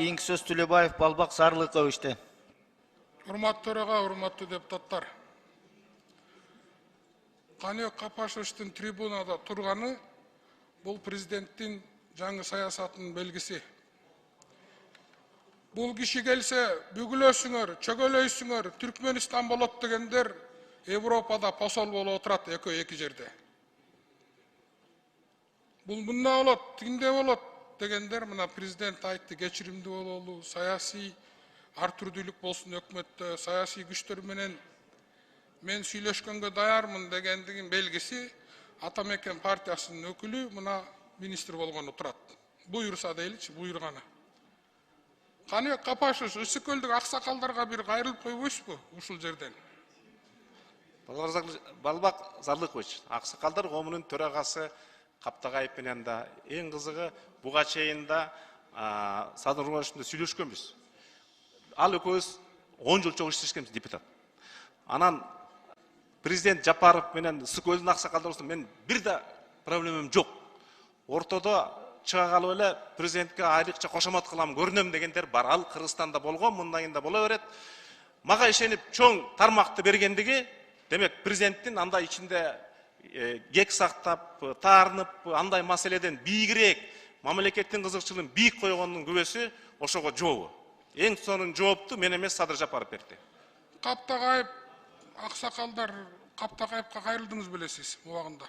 кийинки сөз Төлөбаев Балбак Сарылыковичте. Урматтуу төраға, урматтуу депутаттар. Каныбек Капашевичтин трибунада турганы бул президенттин жаңы саясатынын белгиси. Бул киши келсе, бүгүлөсүңөр, чөгөлөйсүңөр, Түркменистан болот дегендер Европада посол болуп отурат эки жерде. Бул мында болот, тигинде болот дегендер мына президент айтты, кечиримдүү бололу, саясий ар түрдүүлүк болсун өкмөттө, саясий күчтөр менен мен сүйлөшкөнгө даярмын дегендигин белгиси Атамекен партиясынын өкүлү мына министр болгону турат. Буйрса дейличи, буйрганы. Каныбек Капашевич Ысык көлдүк аксакалдарга бир кайрылып койбойсузбу ушул жерден? Балбак Сарылыкович, аксакалдар коомунун төрагасы Каптагаев менен да эң кызыгы буга чейин да Садыр Нурматовичтин сүйлөшкөнбүз. Ал экөөбүз 10 жыл чогуу иштешкенбиз депутат. Анан президент Жапаров менен Ысык көлдүн аксакалдары мен бир да проблемам жок. Ортодо чыга калып эле президентке айрыкча кошомат кылам, көрүнөм дегендер бар. Ал Кыргызстанда болгон, мындайын да боло берет. Мага ишенип чоң тармакты бергендиги, демек президенттин андай ичинде кек сактап, таарынып, андай маселеден бийигирээк, мамлекеттин кызыкчылыгын бийик койгондун күбөсү ошого жообу. Эң сонун жоопту мен эмес Садыр Жапаров берди. Каптагаев аксакалдар Каптагаевка кайрылдыңыз белесиз убагында.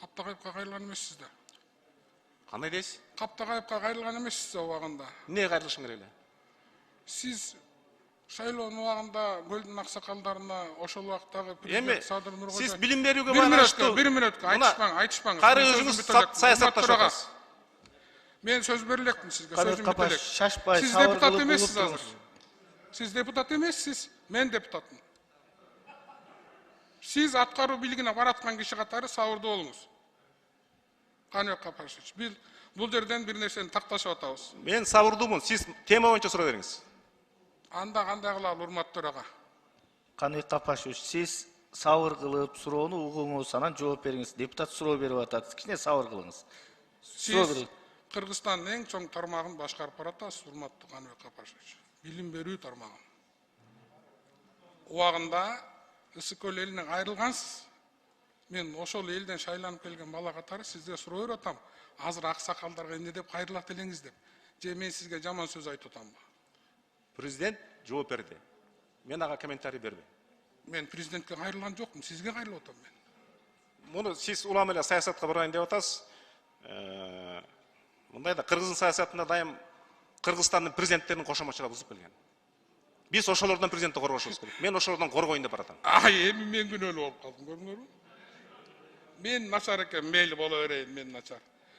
Каптагаевка кайрылган эмессиз да. Кандай дейсиз? Каптагаевка кайрылган эмессиз убагында. Эмне кайрылышым керек эле? Сиз шайлоонун убагында көлдүн аксакалдарына ошол убактагы президент Садыр Нуркожоев. Сиз билим берүүгө байланыштуу. Бир мүнөткө айтышпаңыз. Кайра өзүңүз саясатта шоқасыз. Мен сөз берилекмин сизге, сөзүм бит элек. Сиз депутат эмессиз азыр. Сиз депутат эмессиз, мен депутатмын. Сиз аткаруу бийлигине бараткан киши катары сабырдуу болуңуз. Каныбек Капашевич, бул жерден бир нерсени такташып атабыз. Мен сабырдуумун, сиз тема боюнча суроо бериңиз. Анда кандай кылалы, урматтуу төрага? Каныбек Капашевич, сиз сабыр кылып суроону угуңуз, анан жооп бериңиз. Депутат суроо берип атат. Кичине сабыр кылыңыз. Сиз Кыргызстандын эң чоң тармагын башкарып баратасыз, урматтуу Каныбек Капашевич. Билим берүү тармагын. Убагында Ысык көл элинен айрылгансыз. Мен ошол элден шайланып келген бала катары сизге суроо берип атам. Азыр аксакалдарга эмне деп кайрылат элеңиз деп. Же мен сизге жаман сөз айтып атамбы? Президент жооп берди. Мен ага комментарий бербейм. Мен президентке кайрылган жокмун, сизге кайрылып атам мен. Муну сиз улам эле саясатка барайын деп атасыз. Мындайда Кыргыздын саясатында дайым Кыргызстандын президенттеринин кошоматчылыгы бузуп келген. Биз ошолордон президентти коргошубуз керек. Мен ошолордон коргоюн деп баратам. Эми мен күнөөлүү болуп калдым, көрдүңөрбү? Мен начар экен, мейли боло берейин, мен начар.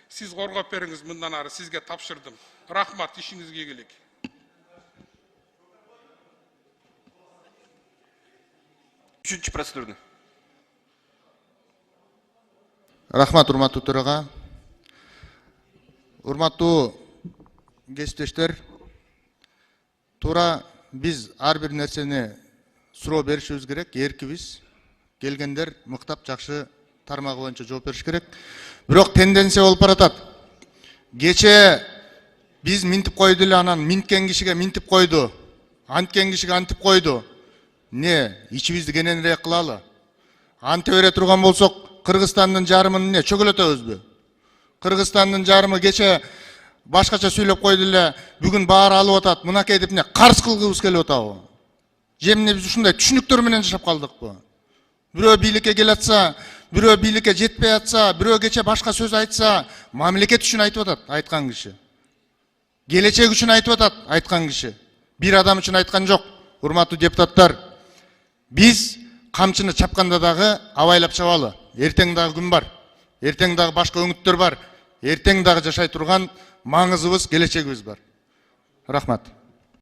Сиз коргоп бериңиз, мындан ары сизге тапшырдым. Рахмат, ишиңизге ийгилик. Үчүнчү процедурный. Рахмат, урматтуу төрага. Урматтуу кесиптештер, туура биз ар бир нерсени суроо беришибиз керек, эркибиз. Келгендер мыктап жакшы тармагы боюнча жооп бериш керек. Бирок тенденция болуп баратат. Кече биз минтип койду эле, анан минткен кишиге минтип койду. Анткен кишиге антип койду. Не, ичибизди кененирээк кылалы. Анте бере турган болсок, Кыргызстандын жарымын не чөгөлөтөбүзбү? Кыргызстандын жарымы кече башкача сүйлөп койду эле, бүгүн баары алып атат. Мынакей деп не карыз кылгыбыз келип атабы? Же эмне биз ушундай түшүнүктөр менен жашап калдыкпы? Бирөө бийликке келе атса, бирөө бийликке жетпей атса, бирөө кече башка сөз айтса, мамлекет үчүн айтып атат айткан киши. Келечек үчүн айтып атат айткан киши. Бир адам үчүн айткан жок. Урматтуу депутаттар, биз камчыны чапканда дагы абайлап чабалы. Эртең дагы күн бар. Эртең дагы башка өңүттөр бар. Эртең дагы жашай турган маңызыбыз, келечегибиз бар. Рахмат.